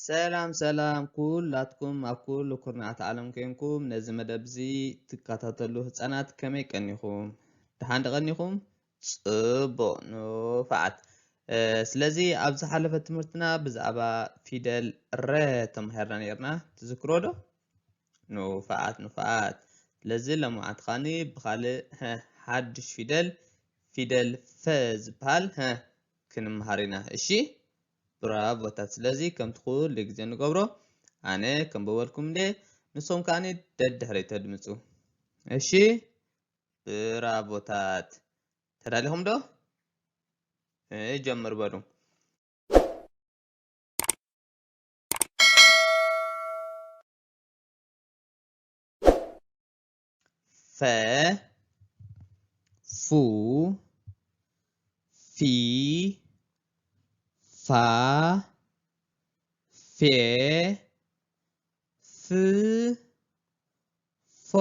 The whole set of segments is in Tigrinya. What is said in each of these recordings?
ሰላም ሰላም ኩላትኩም ኣብ ኩሉ ኩርናዓት ዓለም ኮይንኩም ነዚ መደብ እዚ ትከታተሉ ህፃናት ከመይ ቀኒኹም ድሓን ቀኒኹም ጽቡቕ ንፋዓት ስለዚ ኣብ ዝሓለፈ ትምህርትና ብዛዕባ ፊደል ረ ተማሂርና ነርና ትዝክሮ ዶ ንፋዓት ስለዚ ለምዓት ኻኒ ብኻልእ ሓድሽ ፊደል ፈ ዝበሃል ክንመሃር ኢና እሺ ብራቮታት ስለዚ ከም ትኩሉ ግዜ ንገብሮ ኣነ ከም በወልኩም ንሶም ካኒ ደድሕሪ ተድምፁ እሺ ብራቮታት ተዳሊኹም ዶ ጀምር በሉ ፈ ፉ ፊ ፋ ፌ ፍ ፎ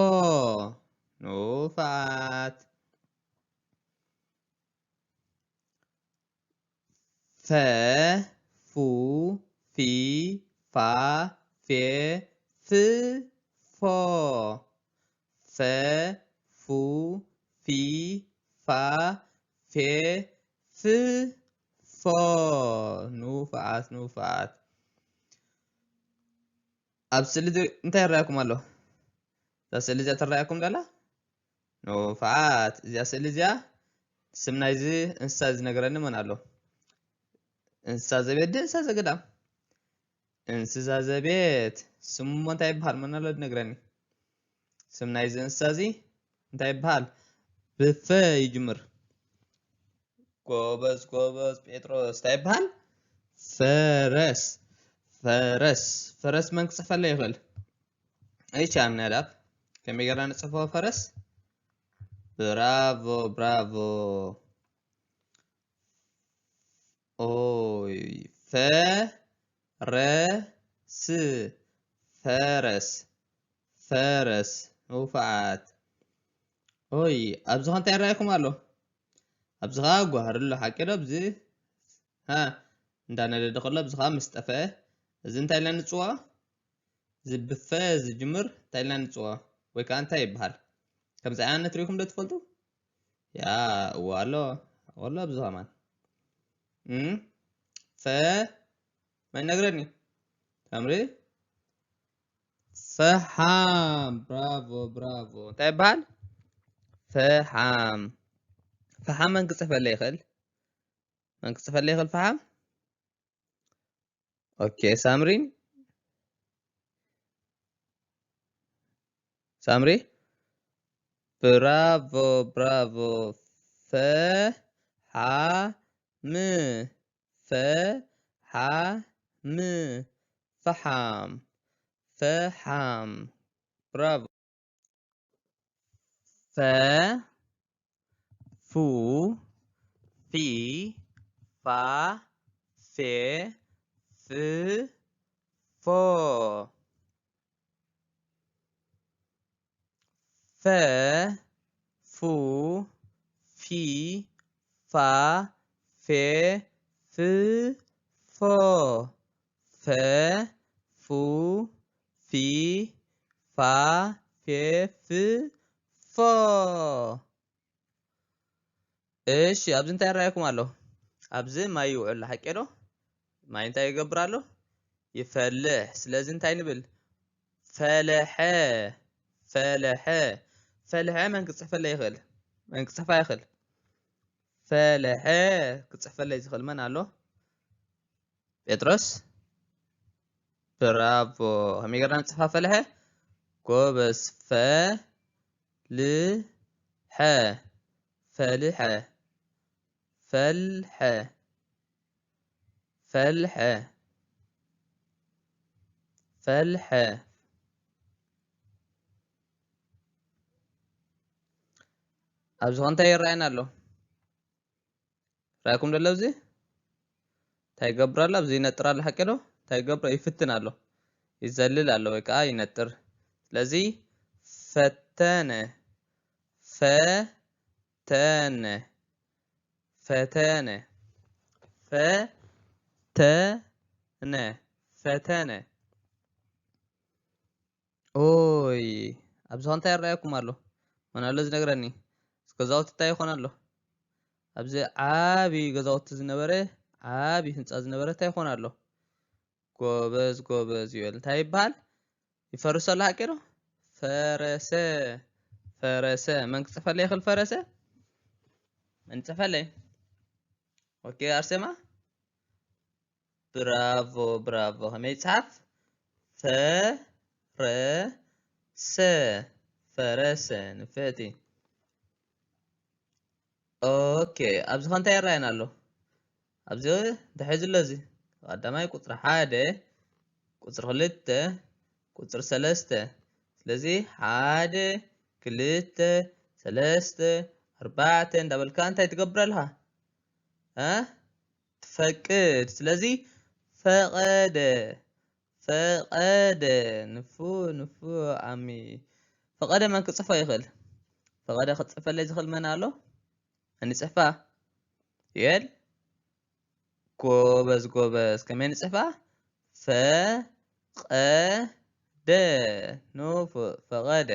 ንፋዓት ፈ ፉ ፊ ፋ ፌ ፍ ፎ ፈ ፉ ፊ ፋ ፌ ፍ ፎ ንፋዓት ኣብ ስእሊ እንታይ ይረኣየኩም ኣሎ እዛ ስእሊ እዚኣ ትረኣየኩም ዳላ ንፋዓት እዚኣ ስእሊ እዚኣ ስም ናይዚ እንስሳ ዝነገረኒ መን ኣሎ እንስሳ ዘቤት እንስሳ ዘገዳም እንስሳ ዘቤት ስሙ እንታይ ይበሃል መን ኣሎ ዝነግረኒ ስም ናይዚ እንስሳ እዚ እንታይ ይበሃል ብፈ ይጅምር ጎበዝ ጴጥሮስ እንታይ ይበሃል ፈረስ መን ክፅሕፈለ ይኽእል እሺ ኣምናዳብ ከመይ ጌርና ንፅሕፎ ፈረስ ብራቮ ኦይ ፈረስ ንፋዓት ኦይ ኣብዚ ኸ እንታይ ይረኣየኩም ኣሎ ኣብዚ ኸ ጓህርሎ ሓቂ ዶ ኣብዚ እንዳነደደ ከሎ ኣብዚ ኸ ምስ ጠፍአ እዚ እንታይ ኢልና ንፅውዖ እዚ ብፈ ዝጅምር እንታይ ኢልና ንፅውዖ ወይ ከዓ እንታይ ይበሃል ከምዚ ዓይነት ርኢኹም ዶ ትፈልጡ ያ እዋ ኣሎ ኣብዚ ኸማን ፈ መን ነግረኒ ተምሪ ፈሓም ብራቮ እንታይ ይበሃል ፈሓም መን ክፅሕፈለ ይኽእል ፈሓም ኦኬ ሳምሪ ብራቮ ፈሓም ብራቮ ፈ ፉ ፊ ፋ ፌ ፍ ፎ ፈ ፉ ፊ ፋ ፌ ፍ ፎ ፈ ፉ ፊ ፋ ፌ ፍ ፎ እሺ ኣብዚ እንታይ ይረኣየኩም ኣሎ ኣብዚ ማይ ይውዕል ሓቂ ዶ ማይ እንታይ ይገብር ኣሎ ይፈልሕ ስለዚ እንታይ ንብል ፈለሐ መን ክፅሕፈለ ይኽእል ፈለሐ ክፅሕፈለይ ዝኽእል መን ኣሎ ጴጥሮስ ብራቮ ከመይ ጌርና ንፅሕፋ ፈለሐ ጎበዝ ፈልሐ ኣብዚ ኸ እንታይ ይረኣየና ኣሎ ራእኩም ደሎ ኣብዚ እንታይ ይገብር ኣሎ ኣብዚ ይነጥር ኣሎ ሓቂ ዶ እንታይ ይገብር ይፍትን ኣሎ ይዘልል ኣሎ ወይ ከዓ ይነጥር ስለዚ ፈተነ ፈተነ ኦይ ኣብዚ ኸ እንታይ ይረአየኩም ኣሎ መን ኣሎ ዝነግረኒ ገዛውቲ እንታይ ይኾን ኣሎ ኣብዚ ዓብዪ ገዛውቲ ዝነበረ ዓብዪ ህንፃ ዝነበረ እንታይ ይኾን ኣሎ ጎበዝ ጎበዝ ይበል እንታይ ይበሃል ይፈርስ ኣሎ ሓቂ ዶ ፈረሰ ፈረሰ መን ክፅፈለይ ይኽእል ፈረሰ መን ፅፈለይ ኦኬ ኣርሴማ ብራቮ ብራቮ ከመይ ይፅሓፍ ፈረሰ ፈረሰ ንፍእቲ ኦኬ ኣብዚ ኸ እንታይ ይረአየና ኣሎ ኣብዚ እንታይ ሒዙ ኣሎ እዚ ቀዳማይ ቁፅሪ 1 ቁፅሪ 2 ቁፅሪ 3 ስለዚ 1 2 3 4 እንዳበልካ እንታይ ትገብር ኣለኻ ትፈቅድ ስለዚ ፈቐደ ፈቐደ ንፉ ዓሚ ፈቐደ መን ክፅፎ ይኽእል ፈቐደ ክፅፈለይ ዝኽእል መን ኣሎ መን ይፅሕፋ ይበል ጎበዝ ጎበዝ ከመይ ንፅሕፋ ፈቐደ ንፉ ፈቐደ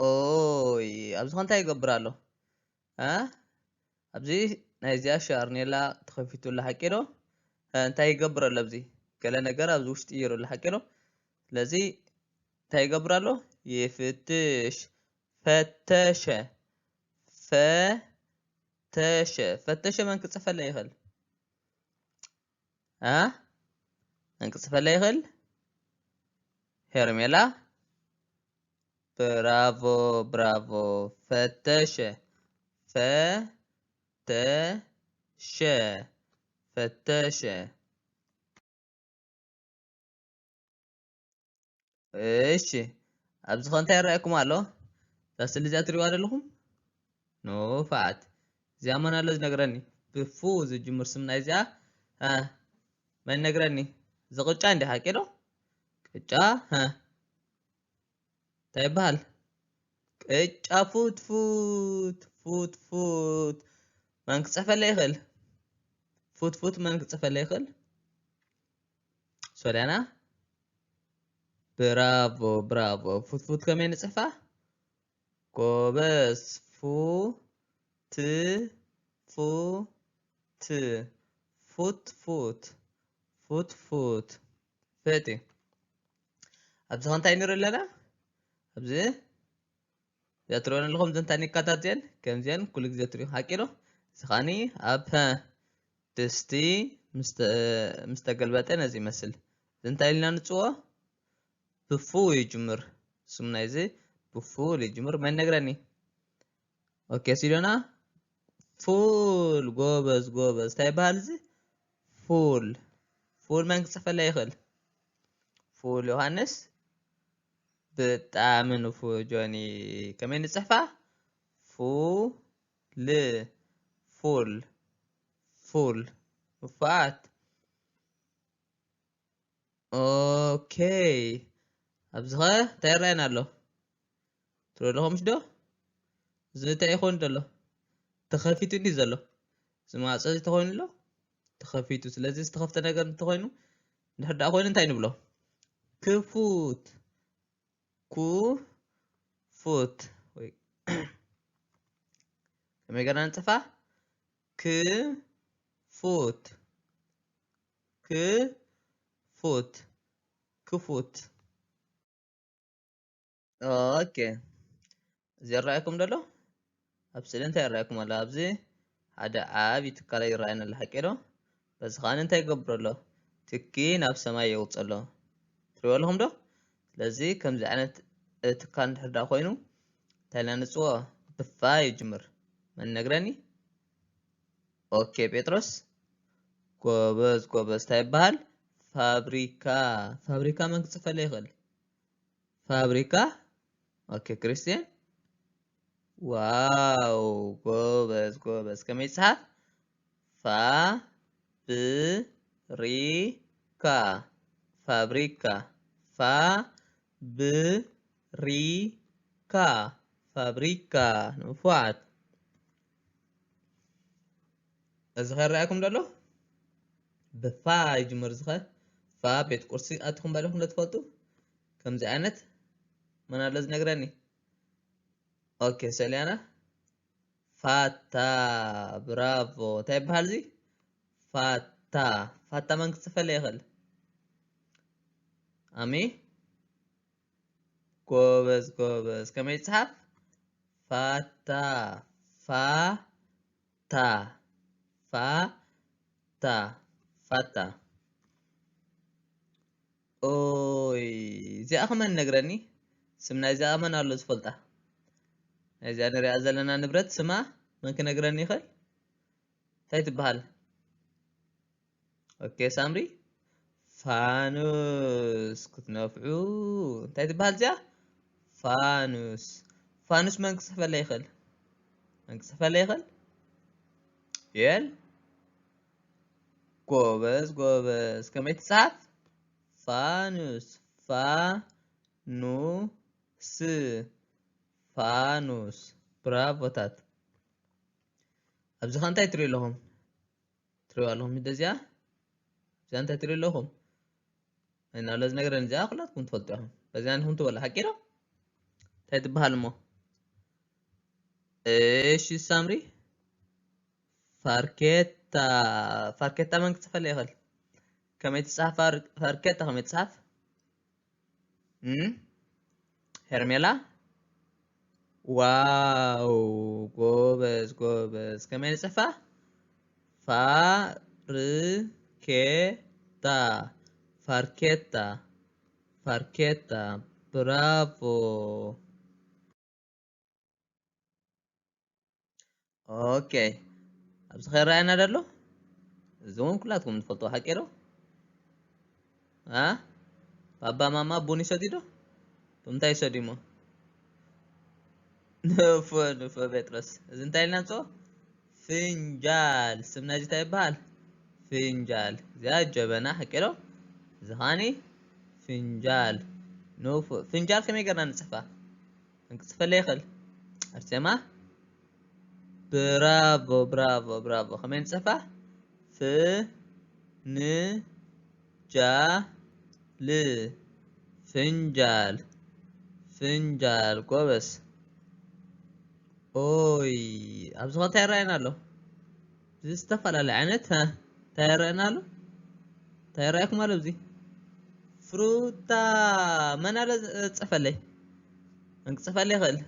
ኦይ ኣብዚ ኸ እንታይ ይገብር ኣሎ ኣብዚ ናይ እዚኣ ሻርኔላ ተኸፊቱላ ሓቂ ዶ እንታይ ይገብር ኣሎ ኣብዚ ገለ ነገር ኣብዚ ውሽጢ ይሩ ኣሎ ሓቂ ዶ ስለዚ እንታይ ይገብር ኣሎ ይፍትሽ ፈተሸ ፈተሸ ፈተሸ መን ክፅፈለይ ይኽእል መን ክፅፈለይ ይኽእል ሄርሜላ ብራቮ ብራቮ ፈተሸ ፈተሸ ፈተሸ እሺ ኣብዚ ኸ እንታይ ይረአየኩም ኣሎ እዛ ስእሊ እዚኣ ትሪእዋ ዘለኹም ኖፋት እዚኣ መን ኣሎ ዝነግረኒ ብፉ ዝጅምር ስም ናይ እዚኣ መን ነግረኒ እዚ ቅጫ እንዲ ሓቂ ዶ ቅጫ እንታይ ይበሃል ቅጫ ፉትፉት ፉትፉት መን ክፅፈለይ ይኽእል ፉትፉት መን ክፅፈለይ ይኽእል ሶልያና ብራቮ ብራቮ ፉትፉት ከመይ ንፅሕፋ ጎበዝ ፉት ፉት ፉትፉት ፉትፉት ፈቲ ኣብዚ ኸ እንታይ ንርኢ ኣለና ኣብዚ እዚኣ ትሪእዎን ኣለኹም እንታይ ኒካታት እዚአን ከምዚአን ኩሉ ግዜ ትሪኡ ሓቂ ዶ እዚ ኸዓኒ ኣብ ድስቲ ምስ ተገልበጠ ነዚ ይመስል እዚ እንታይ ኢልና ንፅውዖ ብፉ ይጅምር ስሙ ናይዚ ብፉ ይጅምር መን ነግረኒ ኦኬ ሲዶና ፉል ጎበዝ ጎበዝ እንታይ ይበሃል እዚ ፉል ፉል መን ክፅፈለይ ይኽእል ፉል ዮሃንስ ብጣዕሚ ንፉ ጆኒ ከመይ ንፅሕፋ ፉል ፉል ፉል ንፉዓት ኦኬ ኣብዚ ኸ እንታይ ይረአየና ኣሎ ትሪኡ ኣለኹምሽ ዶ እዚ እንታይ ይኾን ዘሎ ተኸፊቱ እንዲ ዘሎ እዚ ማዕፆ ተኾይኑ ኣሎ ተኸፊቱ ስለዚ ዝተኸፍተ ነገር እንተኾይኑ እንድሕር ደኣ ኮይኑ እንታይ ንብሎ ክፉት ኩፉት ወይ ከመይ ገና ንፅሕፋ ክፉት ክፉት ክፉት ኦኬ እዚ ይረአየኩም ደሎ ኣብ ስእሊ እንታይ ይረአየኩም ኣሎ ኣብዚ ሓደ ዓብዪ ትካል ይረአየና ኣሎ ሓቂ ዶ በዚ ኸዓኒ እንታይ ይገብር ኣሎ ትኪ ናብ ሰማይ የውፅእ ኣሎ ትሪእዎ ኣለኹም ዶ ስለዚ ከምዚ ዓይነት ትካል እንድሕር ደኣ ኮይኑ እንታይ ኢልና ንፅውዖ ብፋ ይጅምር መን ነግረኒ ኦኬ ጴጥሮስ ጎበዝ ጎበዝ እንታይ ይበሃል ፋብሪካ ፋብሪካ መን ክፅፈለይ ይኽእል ፋብሪካ ኦኬ ክርስቲያን ዋው ጎበዝ ጎበዝ ከመይ ይፅሓፍ ፋብሪካ ፋብሪካ ፋብሪካ ፋብሪካ ንፉዓት እዚ ኸ ይረአየኩም ደሎ ብፋ ይጅምር እዚ ኸ ቤት ቁርሲ ኣትኩም ባለኩም ትፈልጡ ከምዚ ዓይነት ምን አለ ዝነግረኒ ኦኬ ሰሊያና ፋታ ብራቮ እንታይ ይበሃል እዚ ፋታ መን ክፅፈለ ይኽእል አሚ ጎበዝ ከመይ ይፅሓፍ ፋታ ኦይ እዚኣ ከመን ነግረኒ ስምና እዚኣ መን ኣሎ ዝፈልጣ እዚኣ ንሪኣ ዘለና ንብረት ስማ መን ክነግረኒ ይኽእል እንታይ ትበሃል ኦኬ ሳምሪ ፋኑስ ክትነፍዑ እንታይ ትበሃል እዚኣ ፋኑስ መን ክፅሕፈላ ይኽእል የል ጎበዝ ከመይ ትፅሓፍ ፋኑስ ብራቮታት ኣብዚ ኸ እንታይ ትሪኡ ኣለኹም እንደዚያ እዚኣ እንታይ ትሪኡ ኣለኹም እናሎ ዝነግረኒ እዚኣ ኩላትኩም ትፈልጡ ኢኹም በዚኣ ንኹም ትበሉ ሓቂ ዶ እንታይ ትበሃል እሞ እሺ ሳምሪ ፋርኬታ መን ክፅሕፈላ ይኽእል ከመይ ትፅሓፍ ፋርኬታ ከመይ ትፅሓፍ ሄርሜላ ዋው ጎበዝ ከመይ ንፅሕፋ ፋርኬታ ብራቮ ኦኬ ኣብዚ ኸ ይረአየና ደሎ እዚ እውን ኩላትኩም ትፈልጥዎ ሓቂ ዶ ባባ ማማ ቡን ይሰትዩ ዶ እንታይ ይሰትዩ እሞ ንፎ ጴጥሮስ እዚ እንታይ ኢልና ንፅኦ ፍንጃል ስምና እዚ እንታይ ይበሃል ፍንጃል እዚኣ ጀበና ሓቂ ዶ እዚ ኸዓኒ ፍንጃል ፍንጃል ከመይ ጌርና ንፅሕፋ ክንክፅፈለ ይኽእል ኣርሴማ ብራቮ ከመይ ንፅሕፋ ፍንጃል ጎበዝ ኦይ ኣብዚ ኸ እንታይ ይረአየና ኣሎ እዚ ዝተፈላለየ ዓይነት እንታይ ይረአየና ኣሎ እንታይ ይረአየኩም ኣሎ እዚ ፍሩታ መን ኣለ ዝፅሕፈለይ መን ክፅሕፈለ ይኽእል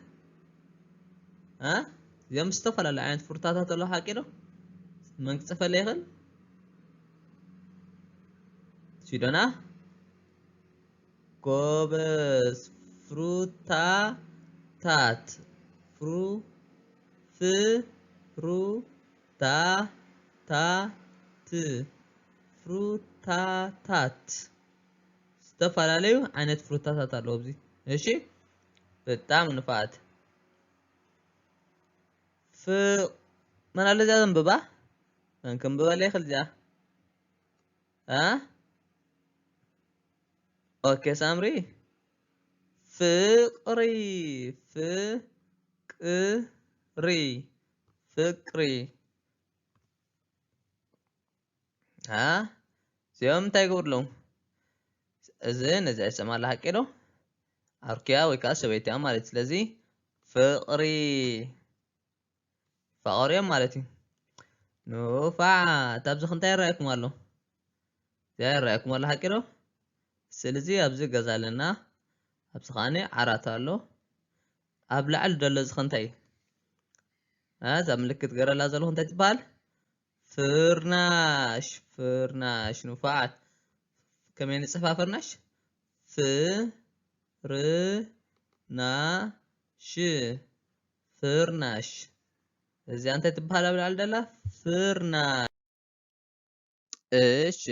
እዚኦም ዝተፈላለዩ ዓይነት ፍሩታታት ኣለዉ ሓቂ ዶ መን ክፅሕፈለ ይኽእል ሲዶና ጎበዝ ፍሩታታት ዝተፈላለዩ ዓይነት ፍሩታታት ኣለዉ ኣብዚ እሺ በጣም ንፋዓት መን ኣለ እዚኣ ዘንብባ መን ክንብበለ ይኽእል እዚኣ ኦኬ ሳምሪ ፍቅሪ እዚኦም እንታይ ይገብሩ ኣለዉ እዚ ነዚኣ ይሰምዓላ ሓቂ ዶ ኣርኪያ ወይ ከዓ ሰበይቲያ ማለት እዩ ስለዚ ፈቐሪኦም ማለት እዩ ንፋዓት ኣብዚ እንታይ ይረአየኩም ኣሎ እዚኣ ይረአየኩም ኣሎ ሓቂ ዶ ስለዚ ኣብዚ ገዛ ኣለና ኣብዚ ኸዓኒ ዓራት ኣሎ ኣብ ላዕሊ ደሎ እዚ ኸ እንታይ እዛ ምልክት ገረላ ዘለኹ እንታይ ትበሃል ፍርናሽ ንፋዓት ከመይ ንፅሕፋ ፍርናሽ እዚኣ እንታይ ትበሃል ኣብ ላዕሊ ደላ ፍርናሽ እሺ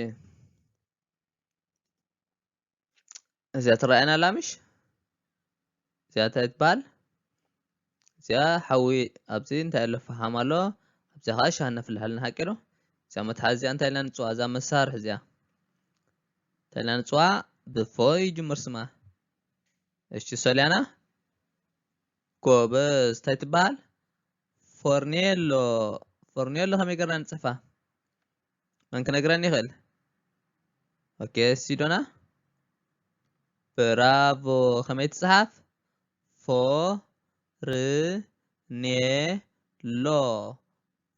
እዚኣ ትረአየና ኣላ ምሽ እዚኣ እንታይ ትበሃል እዚኣ ሓዊ ኣብዚ እንታይ ኣሎ ፈሓም ኣሎ ኣብዚኣ ከዓ ሻሂ ነፍልሕ ኣለና ሓቂ ዶ እዚኣ መትሓዚ እዚኣ እንታይ ኢልና ንፅዋዕ እዛ መሳርሒ እዚኣ እንታይ ኢልና ንፅዋዕ ብፎ ይጅምር ስማ እሺ ሰልያና ጎበዝ እንታይ ትበሃል ፎርኔሎ ከመይ ጌርና ንፅሕፋ መን ክነግረኒ ይኽእል اوكي سيدونا برافو خميت صحف فو ر ني لو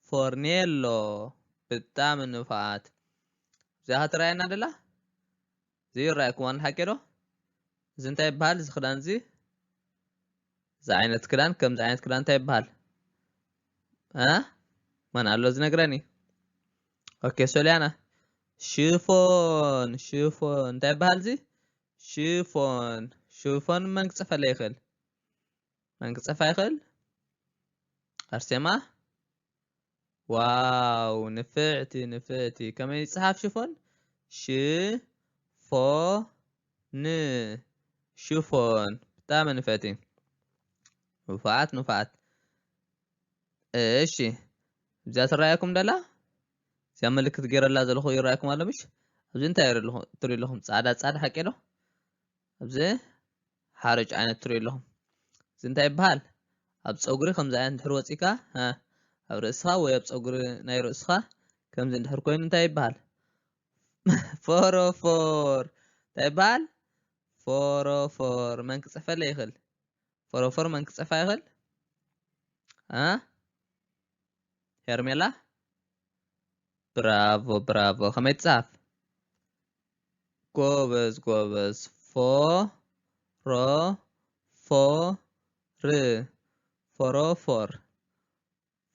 فورنيلو بتام النفعات زي هتراينا دلا زي رايك وان حكيرو زنتاي بحال زخدان زي زعينت كلان كم زعينت كلان تاي بحال ها من قالو زنقراني اوكي سوليانا شوفون شوفون تاي بحال زي شوفون شوفون من قصفة ليخل من قصفة يخل أرسمه واو نفعتي كمان يتصحف شوفون فو ن شوفون بتاع نفعتي نفعت ايشي بزات رأيكم دلا زي ملك تغير الله زلخو يرايكم ولا مش ابزي انت تري لهم صعدا حكي له ابزي حارج عين تري لهم زي انت يبحال اب صغري خمزه عين دحر وصيكا ها اب راسها وي اب صغري ناي راسها كم زي دحر كوين انت يبحال فور تيبال فور من كصفه لا يخل فور من كصفه يخل ها هرميلا برافو خميت صاف ጎበዝ ፎ ር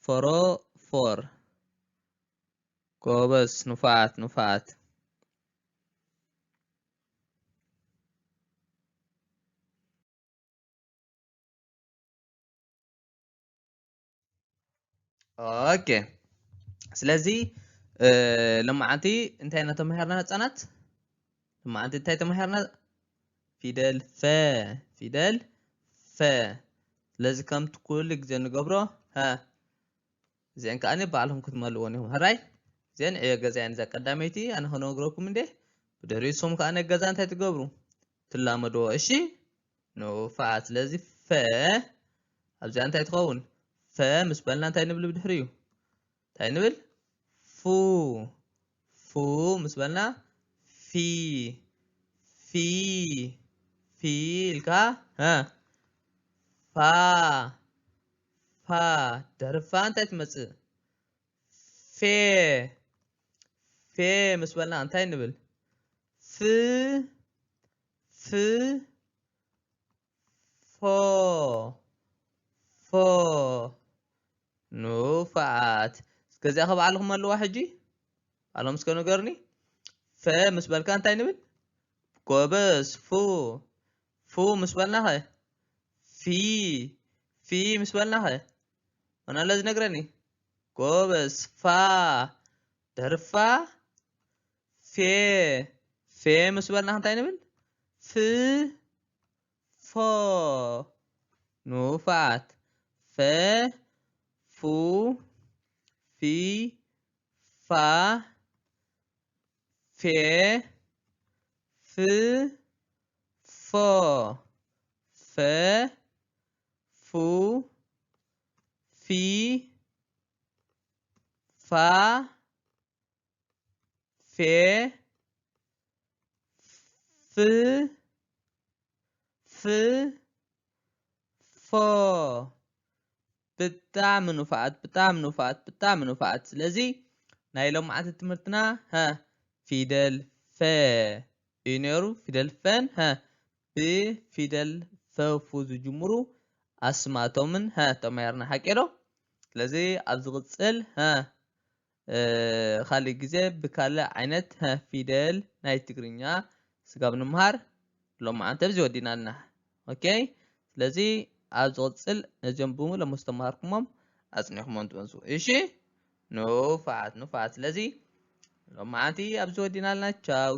ፎሮፎር ጎበዝ ኑፋት ኦኬ ስለዚህ ለማዓንቲ እንታይ እናተማሃርና ህፃናት ለማዓንቲ እንታይ ተማሃርና ፊደል ፈ ስለዚህ ከምቲ ኩሉ ግዜ ንገብሮ እዚአን ከዓኒ ባዕልኩም ክትመልእዎን ኢኹም ሕራይ እዚአን ዕዮ ገዛየን እዛ ቀዳመይቲ ኣነ ክነግረኩም እንዴ ብድሕሪኡ ንስኹም ከዓ ገዛ እንታይ ትገብሩ ትላመድዎ እሺ ኑፋት ስለዚ ፈ ኣብዚኣ እንታይ ትኸውን ፈ ምስ በልና እንታይ ንብል ብድሕሪኡ እንታይ ንብል ፉ ምስ በልና ፊ ኢልካ ፋ ደርፋ እንታይ ትመጽእ ፌ ምስ በልና እንታይ ንብል ፎ ኑፋት እስከዚያ ከባዕልኩም ኣለዋ ሕጂ ባዕሎም እስከ ነገርኒ ፈ ምስ በልካ እንታይ ንብል ጎበዝ ፉ ምስ በልና ፊ ምስ በልና መናለ ዝነግረኒ ጎበዝ ፋ ደርፋ ፌ ምስ በልና እንታይ ንብል ፎ ኑፋት ፉ ፊ ፋ ፌ ፎ ፉ ፊ ፋ ፌ ፎ ብጣዕሚ ኑፋት ስለዚ ናይ ሎማዓንቲ ትምህርትና ፊደል ፈ እዩ ነይሩ ፊደል ፈን ብፊደል ፈፉ ዝጅምሩ ኣስማቶምን ተማሂርና ሓቂዶ ስለዚ ኣብ ዝቕፅል ካሊእ ግዜ ብካልእ ዓይነት ፊደል ናይ ትግርኛ ስጋብ ንምሃር ሎማዓንቲ ኣብዚ ወዲና ኣለና ኦኬ ስለዚ ኣብ ዝቕፅል ነዚኦም ብምሉእ ምስተማሃርኩሞም ኣፅኒዕኩሞም ትመፁ እሺ ኑፋት ስለዚ ሎማዓንቲ ኣብዚ ወዲና ኣለና ቻው